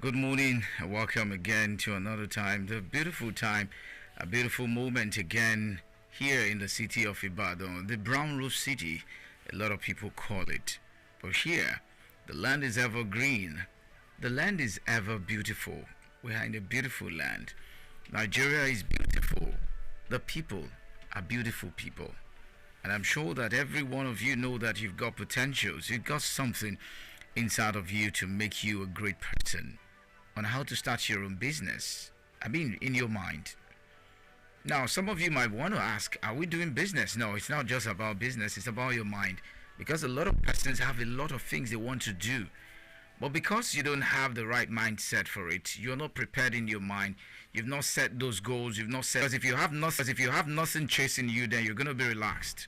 Good morning. Welcome again to another time, a beautiful moment again here in the city of Ibadan, the brown roof city, a lot of people call it. But here, the land is ever green, the land is ever beautiful. We are in a beautiful land. Nigeria is beautiful. The people are beautiful people. And I'm sure that every one of you know that you've got potentials, you've got something inside of you to make you a great person. On how to start your own business, in your mind. Now, some of you might want to ask, are we doing business? No, it's not just about business, it's about your mind. Because a lot of persons have a lot of things they want to do. But because you don't have the right mindset for it, you're not prepared in your mind, you've not set those goals, you've not set, because if you have nothing chasing you, then you're going to be relaxed.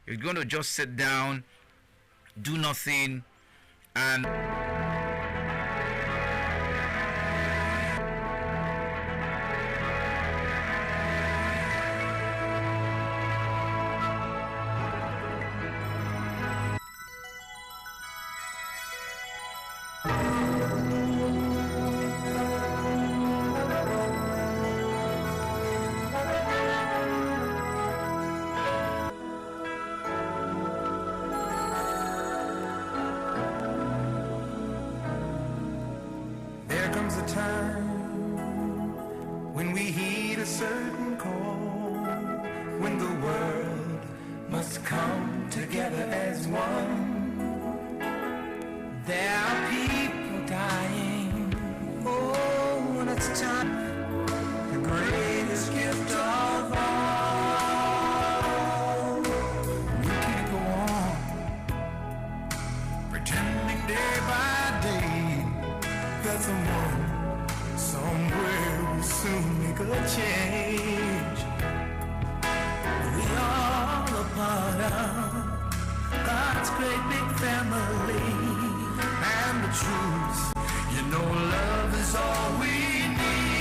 You're going to just sit down, do nothing, and when we heed a certain call, when the world must come together as one. There are people dying. Oh, when it's time, the greatest gift of all. We can't go on pretending day by day that someone somewhere will soon make a change. We are a part of God's great big family, and the truth, love is all we need.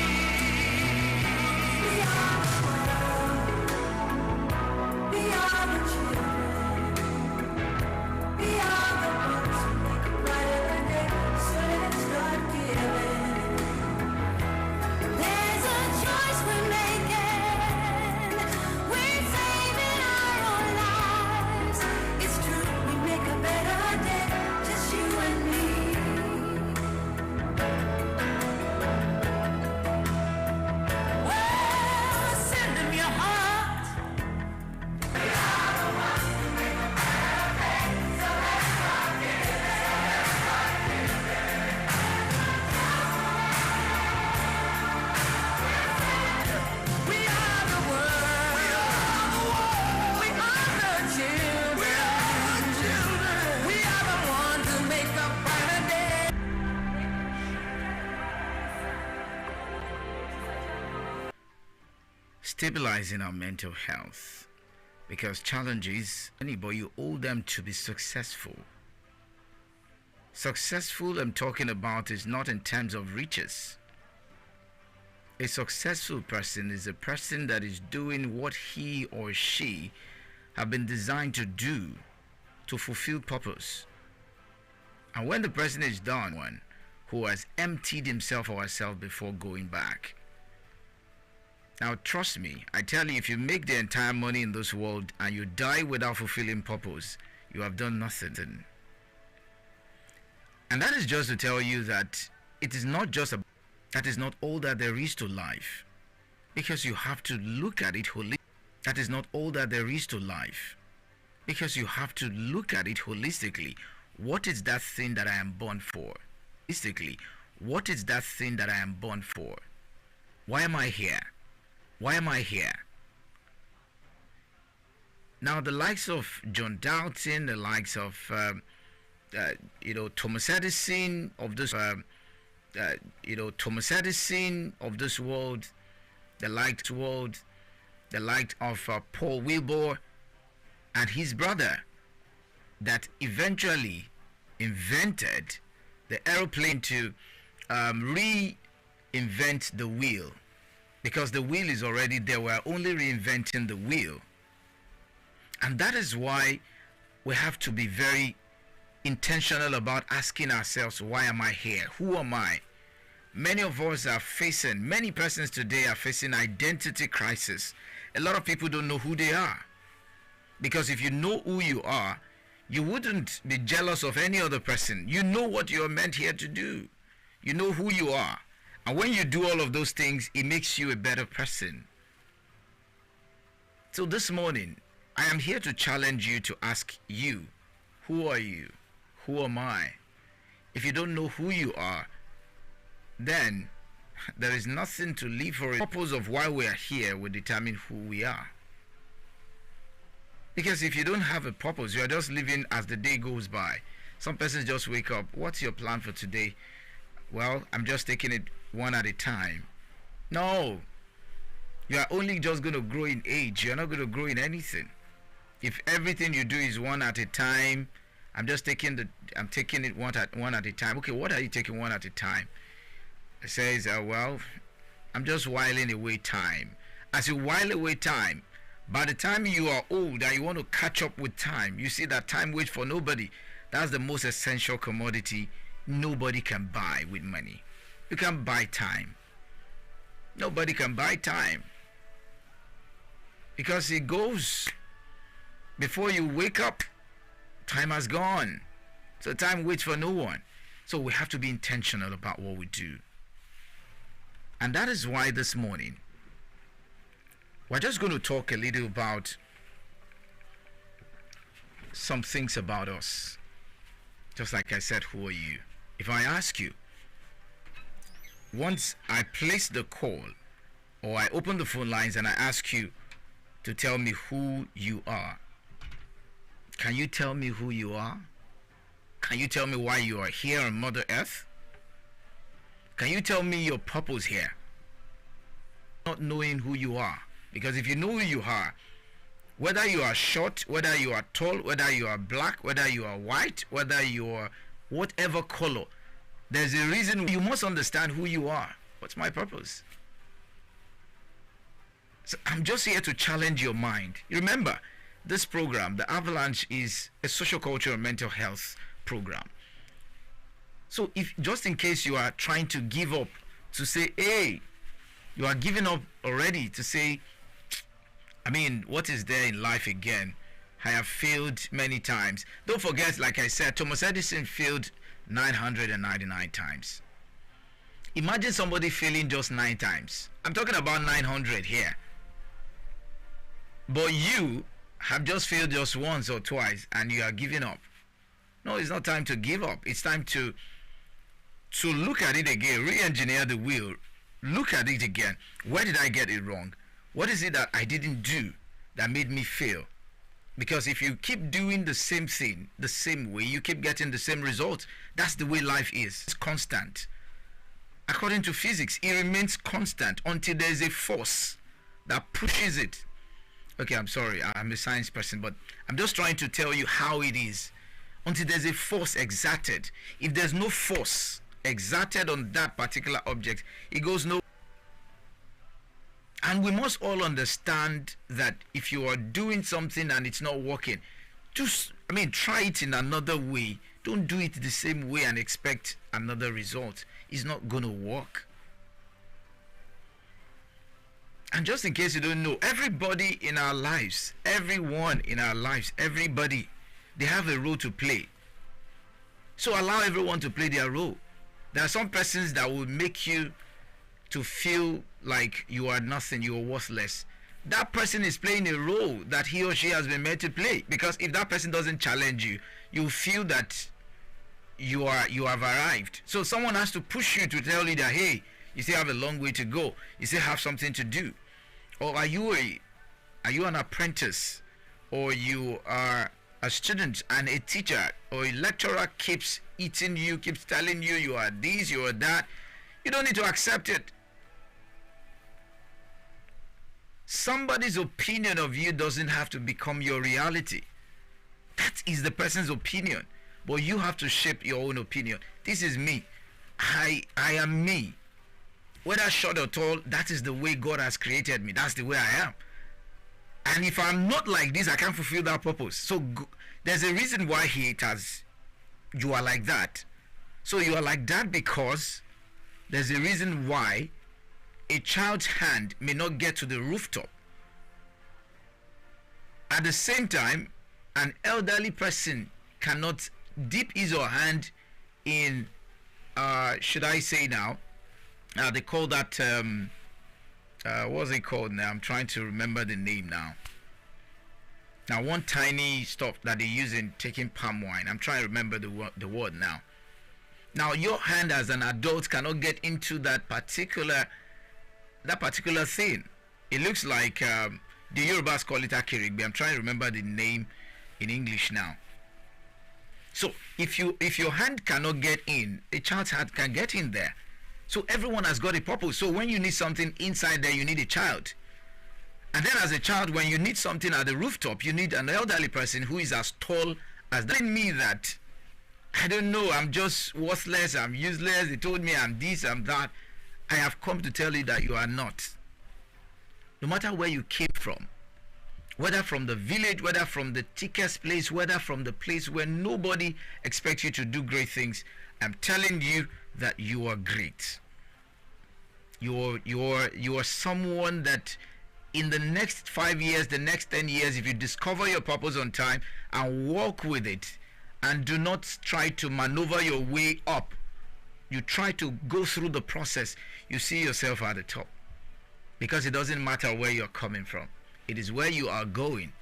We are the world, we are the children, we are the ones who make a brighter day, so let's start giving. Stabilizing our mental health, because challenges, but you owe them to be successful. Successful I'm talking about is not in terms of riches. A successful person is a person that is doing what he or she have been designed to do to fulfill purpose. And when the person is done, one who has emptied himself or herself before going back. Now trust me, I tell you, if you make the entire money in this world and you die without fulfilling purpose, you have done nothing. And that is just to tell you that it is not just that is not all that there is to life, because you have to look at it holistically. That is not all that there is to life, because you have to look at it holistically. What is that thing that I am born for? Holistically, what is that thing that I am born for? Why am I here? Why am I here? Now, the likes of John Dalton, the likes of Thomas Edison of this, Thomas Edison of this world, the like of Paul Wilbur and his brother, that eventually invented the aeroplane to reinvent the wheel. Because the wheel is already there, we're only reinventing the wheel. And that is why we have to be very intentional about asking ourselves, why am I here? Who am I? Many of us are facing, many persons today are facing identity crisis. A lot of people don't know who they are. Because if you know who you are, you wouldn't be jealous of any other person. You know what you're meant here to do. You know who you are. And when you do all of those things, it makes you a better person. So this morning, I am here to challenge you to ask you, who are you? Who am I? If you don't know who you are, then there is nothing to live for. The purpose of why we are here will determine who we are. Because if you don't have a purpose, you are just living as the day goes by. Some persons just wake up. What's your plan for today? Well, I'm just taking it one at a time. No. You are only just going to grow in age. You're not going to grow in anything. If everything you do is one at a time, I'm taking it one at a time. Okay, what are you taking one at a time? It says, well, I'm just whiling away time. As you while away time, by the time you are old and you want to catch up with time, you see that time waits for nobody. That's the most essential commodity nobody can buy with money. You can't buy time. Nobody can buy time. Because it goes. Before you wake up, time has gone. So time waits for no one. So we have to be intentional about what we do. And that is why this morning, we're just going to talk a little about some things about us. Just like I said, who are you? If I ask you, once I place the call or I open the phone lines and I ask you to tell me who you are, can you tell me who you are? Can you tell me why you are here on Mother Earth? Can you tell me your purpose here? Not knowing who you are. Because if you know who you are, whether you are short, whether you are tall, whether you are black, whether you are white, whether you are whatever color, there's a reason. You must understand who you are. What's my purpose? So I'm just here to challenge your mind. Remember, this program, the Avalanche, is a social culture and mental health program. So if just in case you are trying to give up, to say, hey, you are giving up already, to say, I mean, what is there in life again? I have failed many times. Don't forget, like I said, Thomas Edison failed 999 times. Imagine somebody failing just 9 times. I'm talking about 900 here. But you have just failed just once or twice and you are giving up. No, it's not time to give up. It's time to look at it again, re-engineer the wheel, look at it again. Where did I get it wrong? What is it that I didn't do that made me fail? Because if you keep doing the same thing, the same way, you keep getting the same results. That's the way life is. It's constant. According to physics, it remains constant until there's a force that pushes it. Okay, I'm sorry, I'm a science person, but I'm just trying to tell you how it is. Until there's a force exerted. If there's no force exerted on that particular object, it goes no. And we must all understand that if you are doing something and it's not working, try it in another way. Don't do it the same way and expect another result. It's not going to work. And just in case you don't know, everybody in our lives, everyone in our lives, everybody, they have a role to play. So allow everyone to play their role. There are some persons that will make you to feel like you are nothing, you are worthless. That person is playing a role that he or she has been made to play. Because if that person doesn't challenge you, you feel that you have arrived. So someone has to push you to tell you that, hey, you still have a long way to go. You still have something to do. Or are you an apprentice? Or you are a student and a teacher or a lecturer keeps eating you, keeps telling you you are this, you are that. You don't need to accept it. Somebody's opinion of you doesn't have to become your reality. That is the person's opinion. But you have to shape your own opinion. This is me. I am me. Whether short or tall, that is the way God has created me. That's the way I am. And if I'm not like this, I can't fulfill that purpose. So there's a reason why he has you are like that. So you are like that because there's a reason why a child's hand may not get to the rooftop. At the same time, an elderly person cannot dip his or her hand in, should I say now, they call that, what's it called now? I'm trying to remember the name now. Now, one tiny stuff that they use in taking palm wine. I'm trying to remember the word now. Now, your hand as an adult cannot get into that particular thing. It looks like the Yorubas call it akirigbe. I'm trying to remember the name in English now. So if your hand cannot get in, a child's hand can get in there. So everyone has got a purpose. So when you need something inside there, you need a child. And then as a child, when you need something at the rooftop, you need an elderly person who is as tall as that. Doesn't mean that, I don't know, I'm just worthless, I'm useless, they told me I'm this, I'm that. I have come to tell you that you are not. No matter where you came from, whether from the village, whether from the thickest place, whether from the place where nobody expects you to do great things, I'm telling you that you are great. You are someone that in the next 5 years, the next 10 years, if you discover your purpose on time and walk with it and do not try to maneuver your way up, you try to go through the process, you see yourself at the top. Because it doesn't matter where you're coming from. It is where you are going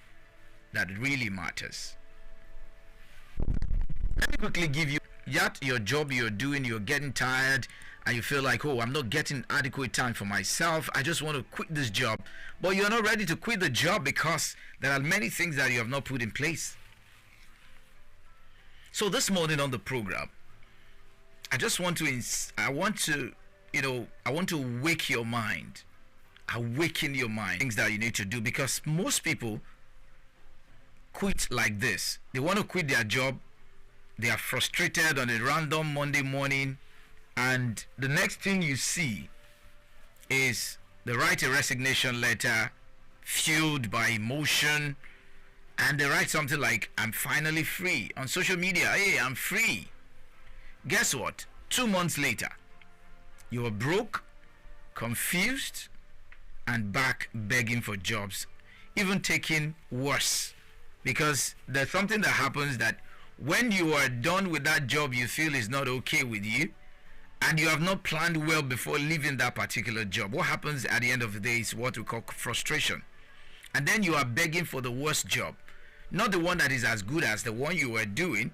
that really matters. Let me quickly give you that your job you're doing, you're getting tired, and you feel like, oh, I'm not getting adequate time for myself. I just want to quit this job. But you're not ready to quit the job because there are many things that you have not put in place. So this morning on the program, I want to wake your mind. Awaken your mind. Things that you need to do, because most people quit like this. They want to quit their job. They are frustrated on a random Monday morning, and the next thing you see is they write a resignation letter fueled by emotion, and they write something like, I'm finally free on social media. Hey, I'm free. Guess what? 2 months later, you are broke, confused, and back begging for jobs, even taking worse, because there's something that happens that when you are done with that job you feel is not okay with you, and you have not planned well before leaving that particular job, what happens at the end of the day is what we call frustration. And then you are begging for the worst job, not the one that is as good as the one you were doing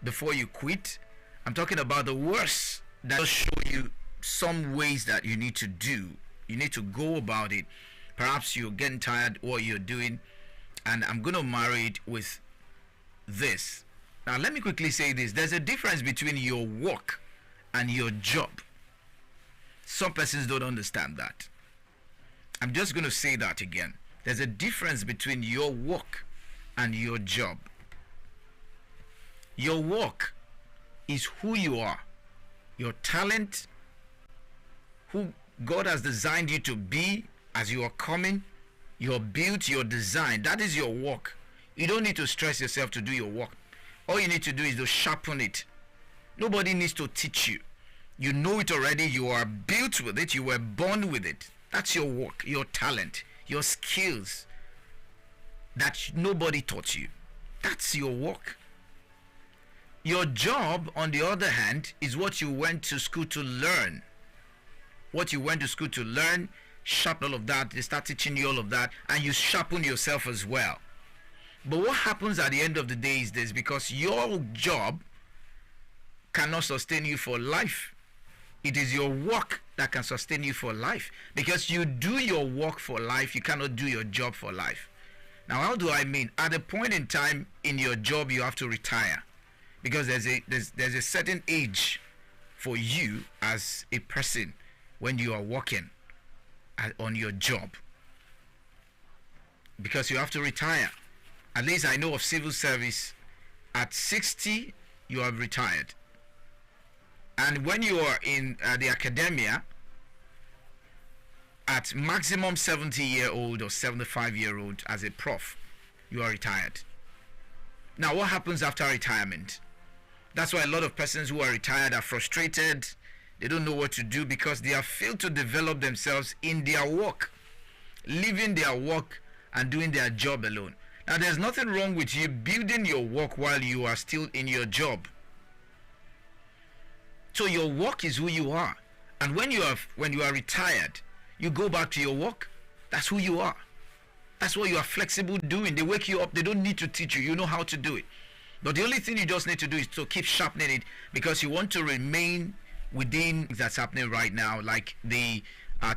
before you quit. I'm talking about the worst, that will show you some ways that you need to do. You need to go about it. Perhaps you're getting tired what you're doing, and I'm going to marry it with this. Now let me quickly say this. There's a difference between your work and your job. Some persons don't understand that. I'm just going to say that again. There's a difference between your work and your job. Your work is who you are, your talent, who God has designed you to be as you are coming, your built, your design. That is your work. You don't need to stress yourself to do your work. All you need to do is to sharpen it. Nobody needs to teach you. You know it already. You are built with it. You were born with it. That's your work, your talent, your skills that nobody taught you. That's your work. Your job, on the other hand, is what you went to school to learn. What you went to school to learn, sharpen all of that. They start teaching you all of that, and you sharpen yourself as well. But what happens at the end of the day is this, because your job cannot sustain you for life. It is your work that can sustain you for life. Because you do your work for life, you cannot do your job for life. Now, how do I mean? At a point in time in your job, you have to retire. Because there's a certain age for you as a person when you are working on your job. Because you have to retire. At least I know of civil service, at 60, you have retired. And when you are in the academia, at maximum 70-year-old or 75-year-old as a prof, you are retired. Now, what happens after retirement? That's why a lot of persons who are retired are frustrated. They don't know what to do because they have failed to develop themselves in their work, leaving their work and doing their job alone. Now, there's nothing wrong with you building your work while you are still in your job. So your work is who you are. And when you are retired, you go back to your work. That's who you are. That's what you are flexible doing. They wake you up. They don't need to teach you. You know how to do it. But the only thing you just need to do is to keep sharpening it, because you want to remain within that's happening right now. Like the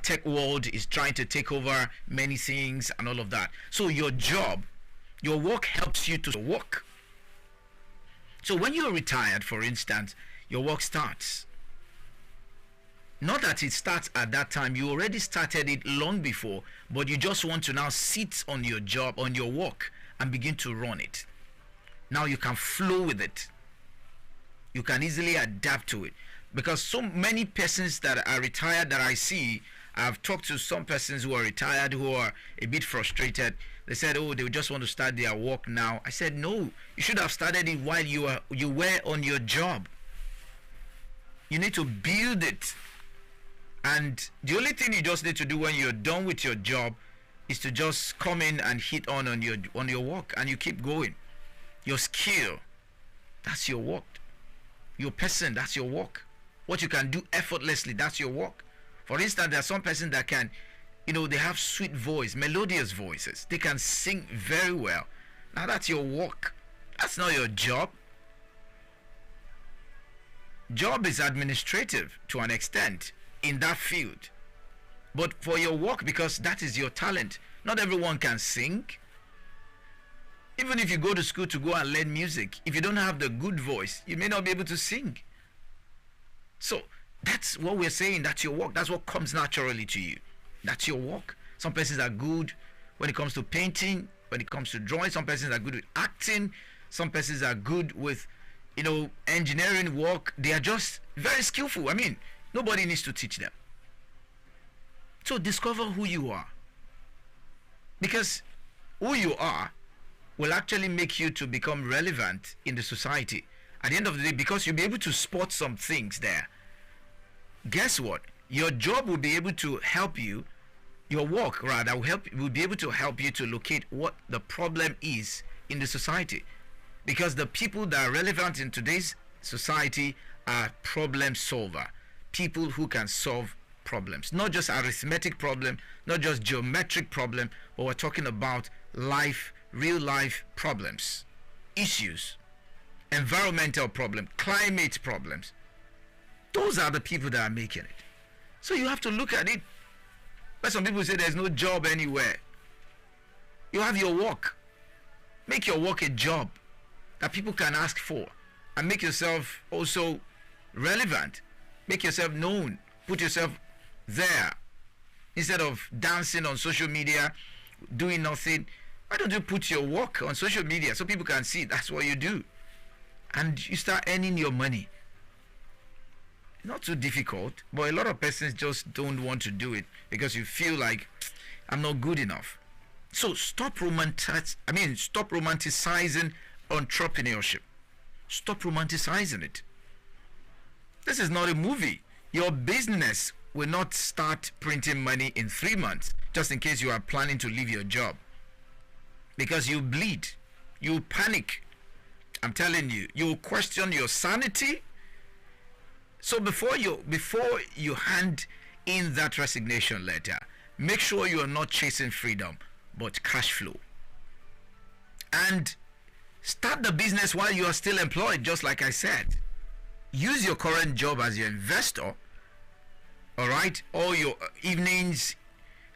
tech world is trying to take over many things and all of that. So your job, your work helps you to work. So when you're retired, for instance, your work starts. Not that it starts at that time. You already started it long before, but you just want to now sit on your job, on your work, and begin to run it. Now you can flow with it. You can easily adapt to it. Because so many persons that are retired that I see, I've talked to some persons who are retired who are a bit frustrated. They said, oh, they just want to start their work now. I said, no, you should have started it while you were on your job. You need to build it. And the only thing you just need to do when you're done with your job is to just come in and hit on your work, and you keep going. Your skill, that's your work. Your person, that's your work. What you can do effortlessly, that's your work. For instance, there are some persons that can, they have sweet voice, melodious voices. They can sing very well. Now that's your work. That's not your job. Job is administrative to an extent in that field. But for your work, because that is your talent, not everyone can sing. Even if you go to school to go and learn music, if you don't have the good voice, you may not be able to sing. So that's what we're saying. That's your work. That's what comes naturally to you. That's your work. Some persons are good when it comes to painting, when it comes to drawing. Some persons are good with acting. Some persons are good with, engineering work. They are just very skillful. I mean, nobody needs to teach them. So discover who you are. Because who you are will actually make you to become relevant in the society. At the end of the day, because you'll be able to spot some things there. Guess what? Your job will be able to help you, your work rather, will be able to help you to locate what the problem is in the society. Because the people that are relevant in today's society are problem solver. People who can solve problems. Not just arithmetic problem, not just geometric problem, but we're talking about life, real life problems, issues, environmental problem, climate problems. Those are the people that are making it. So you have to look at it. But some people say there's no job anywhere. You have your work. Make your work a job that people can ask for, and make yourself also relevant. Make yourself known. Put yourself there. Instead of dancing on social media, doing nothing, why don't you put your work on social media so people can see that's what you do? And you start earning your money. Not too difficult, but a lot of persons just don't want to do it because you feel like, I'm not good enough. So stop romanticizing entrepreneurship. Stop romanticizing it. This is not a movie. Your business will not start printing money in 3 months just in case you are planning to leave your job. Because you bleed. You panic. I'm telling you. You will question your sanity. So before you hand in that resignation letter, make sure you are not chasing freedom, but cash flow. And start the business while you are still employed, just like I said. Use your current job as your investor, all right? All your evenings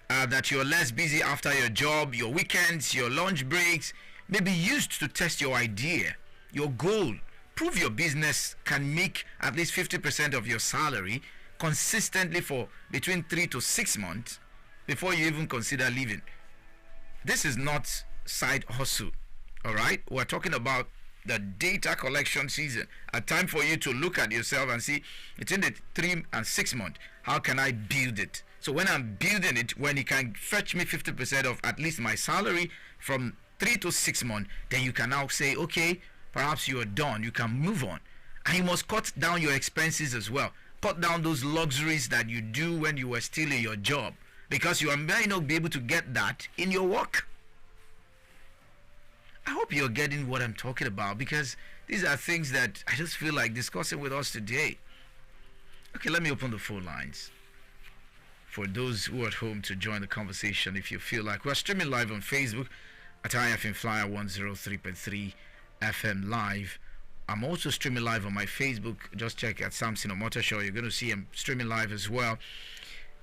that you're less busy after your job, your weekends, your lunch breaks, may be used to test your idea, your goal. Prove your business can make at least 50% of your salary consistently for between 3 to 6 months before you even consider leaving. This is not side hustle, all right? We're talking about the data collection season, a time for you to look at yourself and see between the 3 and 6 months, how can I build it? So when I'm building it, when it can fetch me 50% of at least my salary from 3 to 6 months, then you can now say, okay, perhaps you are done, you can move on. And you must cut down your expenses as well. Cut down those luxuries that you do when you were still in your job, because you may not be able to get that in your work. I hope you're getting what I'm talking about, because these are things that I just feel like discussing with us today. Okay, let me open the phone lines for those who are at home to join the conversation if you feel like. We're streaming live on Facebook at I-FLIER 103.3 FM live. I'm also streaming live on my Facebook. Just check at Samson Omoto Show. You're going to see I'm streaming live as well.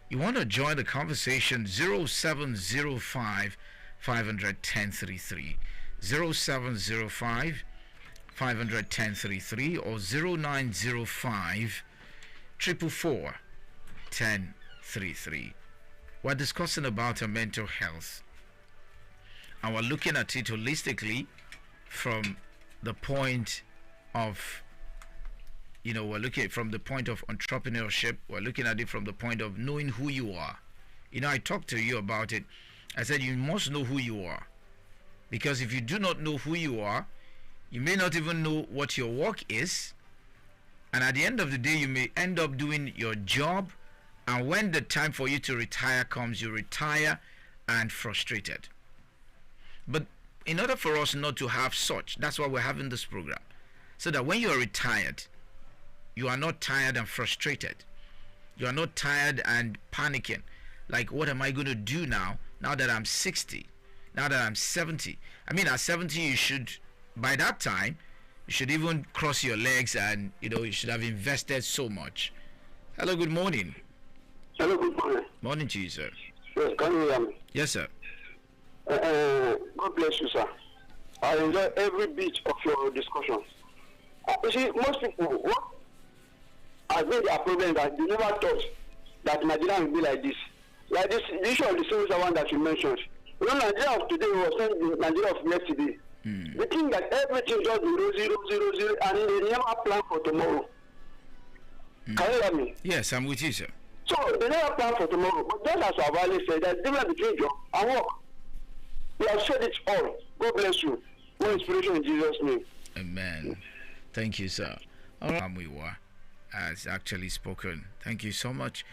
You want to join the conversation? 0705 51033, 0705 51033, or 0905 444 1033. We're discussing about our mental health, and we're looking at it holistically from the point of, we're looking from the point of entrepreneurship. We're looking at it from the point of knowing who you are. I talked to you about it. I said you must know who you are, because if you do not know who you are, you may not even know what your work is, and at the end of the day you may end up doing your job, and when the time for you to retire comes, you retire and frustrated. But in order for us not to have such, that's why we're having this program, so that when you are retired, you are not tired and frustrated. You are not tired and panicking, like, what am I going to do now that I'm 60, now that I'm 70? I mean, at 70 you should, by that time, you should even cross your legs, and you should have invested so much. Hello, good morning. Hello, good morning. Morning to you, sir. Yes, can you hear me? Yes, sir. God bless you, sir. I enjoy every bit of your discussion. You see, most people, what has been their problem, that they never thought that Nigeria will be like this. Like this, the issue of the civil servant that you mentioned. Nigeria of today was not the Nigeria of yesterday. They think that everything just be rosy, and they never plan for tomorrow. Can you hear me? Yes, I'm with you, sir. So they never plan for tomorrow. But just as our value said, there's difference between job and work. We have said it all. God bless you. More inspiration in Jesus' name. Amen. Thank you, sir. All right. Has actually spoken. Thank you so much.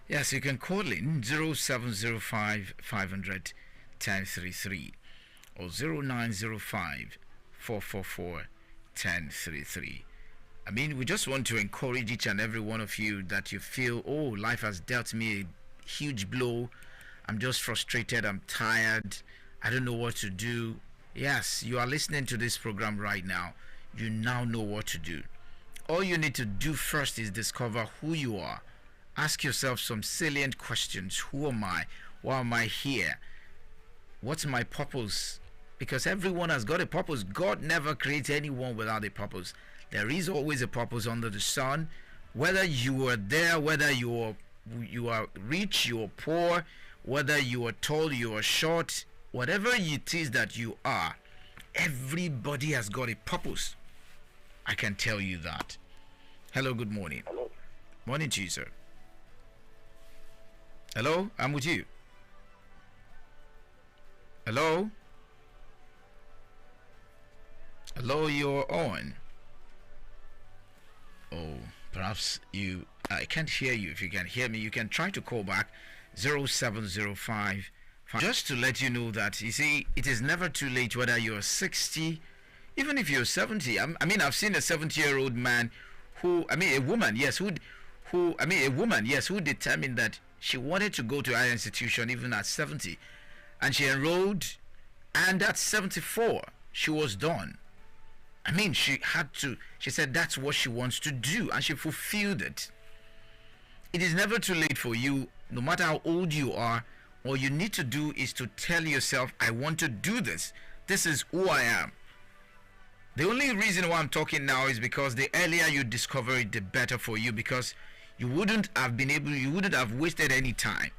Yes, you can call in 0705 500 1033 or 0905 444 1033. I mean, we just want to encourage each and every one of you that you feel, oh, life has dealt me a huge blow. I'm just frustrated. I'm tired. I don't know what to do. Yes, you are listening to this program right now. You now know what to do. All you need to do first is discover who you are. Ask yourself some salient questions. Who am I? Why am I here? What's my purpose? Because everyone has got a purpose. God never creates anyone without a purpose. There is always a purpose under the sun. Whether you are there, whether you are rich, you are poor, whether you are tall, you are short, whatever it is that you are, everybody has got a purpose. I can tell you that. Hello, good morning. Hello. Morning to you, sir. Hello, I'm with you. Hello? Hello, you're on. Oh, perhaps I can't hear you. If you can hear me, you can try to call back 0705. Just to let you know that, you see, it is never too late, whether you're 60, even if you're 70. I mean, I've seen a 70-year-old man who determined that she wanted to go to higher institution even at 70, and she enrolled, and at 74 she was done. I mean, she said that's what she wants to do, and she fulfilled it. It is never too late for you, no matter how old you are. All you need to do is to tell yourself, I want to do this. This is who I am. The only reason why I'm talking now is because the earlier you discover it, the better for you, because you wouldn't have wasted any time.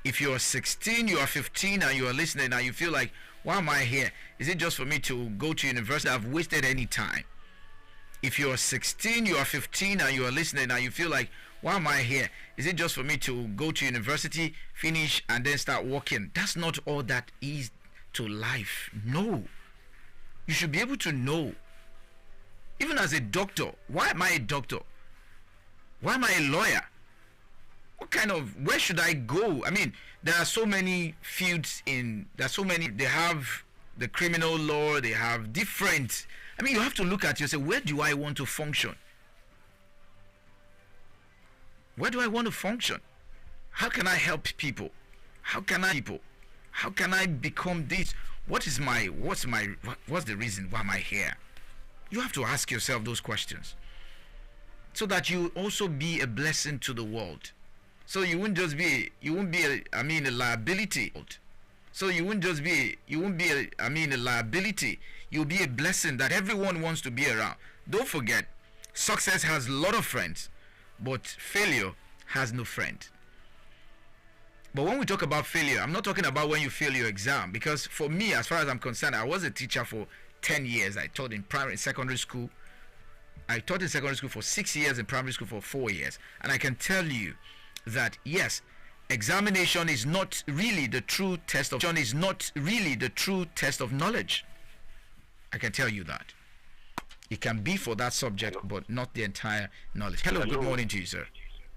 If you're 16, you are 15, and you are listening, and you feel like, why am I here? Is it just for me to go to university? I've wasted any time. If you're 16, you are 15, and you are listening, and you feel like, why am I here? Is it just for me to go to university, finish, and then start working? That's not all that is to life. No. You should be able to know Even as a doctor, why am I a doctor? Why am I a lawyer? Where should I go? I mean, there are so many fields they have the criminal law, they have different, I mean, you have to look at yourself, where do I want to function? Where do I want to function? How can I help people? How can I become this? What's the reason why am I here? You have to ask yourself those questions, so that you also be a blessing to the world. So you won't be a liability. So you won't be a liability. You'll be a blessing that everyone wants to be around. Don't forget, success has a lot of friends, but failure has no friend. But when we talk about failure, I'm not talking about when you fail your exam, because for me, as far as I'm concerned, I was a teacher for 10 years. I taught in primary and secondary school. I taught in secondary school for 6 years, in primary school for 4 years. And I can tell you that, yes, examination is not really the true test of knowledge. I can tell you that. It can be for that subject, but not the entire knowledge. Hello, good morning to you, sir.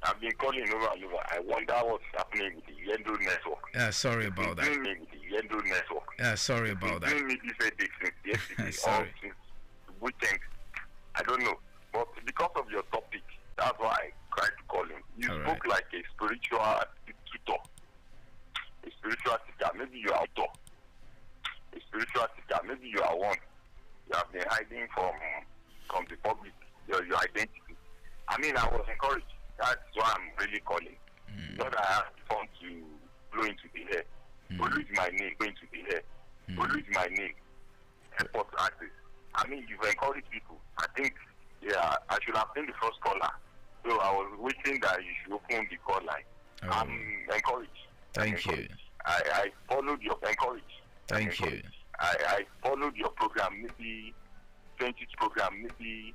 I've been calling over and over. I wonder what's happening with the Yendo network. Sorry about that. With the Yendo network. Sorry about that. Doing me this since yesterday Sorry. or since the weekend. I don't know. But because of your topic, that's why I tried to call him. You All spoke right. like a spiritual tutor. A spiritual teacher. Maybe you are a tutor. A spiritual teacher. Maybe you are one. You have been hiding from the public, your identity. I mean, I was encouraged. That's why I'm really calling. Not that I have fun to blow into the air. Olu is my name, go into the air. Olu is my name. Airport artist. I mean, you've encouraged people. I think, yeah, I should have been the first caller. So I was waiting that you should open the call line. Oh. I'm encouraged. Thank you. I followed your encouraged. Thank you. I followed your program, maybe 2023,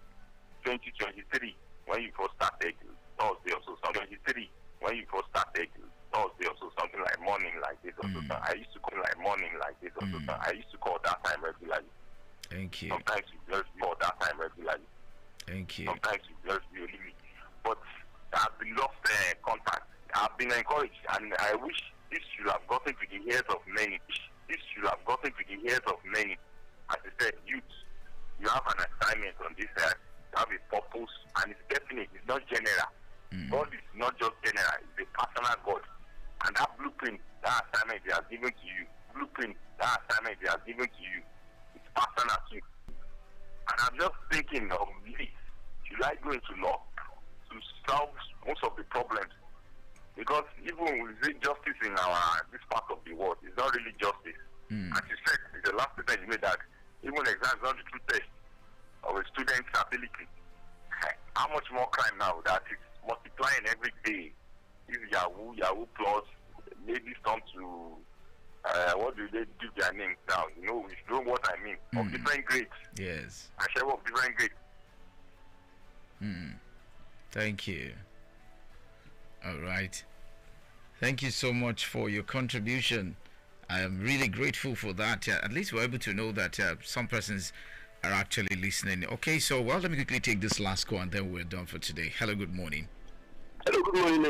when you first started. Thursday or so, something 23, when you first started, Thursday or so, something like morning like this or so. I used to call like morning like this or so. I used to call that time regularly. Thank you. Sometimes you just call that time regularly. Thank you. Sometimes you just be only. But I've been lost contact. I've been encouraged, and I wish this should have gotten to the ears of many. This should have gotten to the ears of many. As I said, youth, you have an assignment on this earth. You have a purpose, and it's definite. It's not general. God is not just general, it's a personal God. And that blueprint, that assignment He has given to you, it's personal too. And I'm just thinking of this. Should I go into law to solve most of the problems? Because even with justice in this part of the world, it's not really justice. As you said, the last statement you made that even exams not the true test of a student's ability. How much more crime now that it's multiplying every day? This Yahoo Plus, ladies come to what do they give their names now? You know what I mean. Of different grades. Yes. I share of different grades. Thank you. All right. Thank you so much for your contribution. I am really grateful for that. At least we're able to know that some persons are actually listening. Okay, so let me quickly take this last call and then we're done for today. Hello, good morning. Hello, good morning.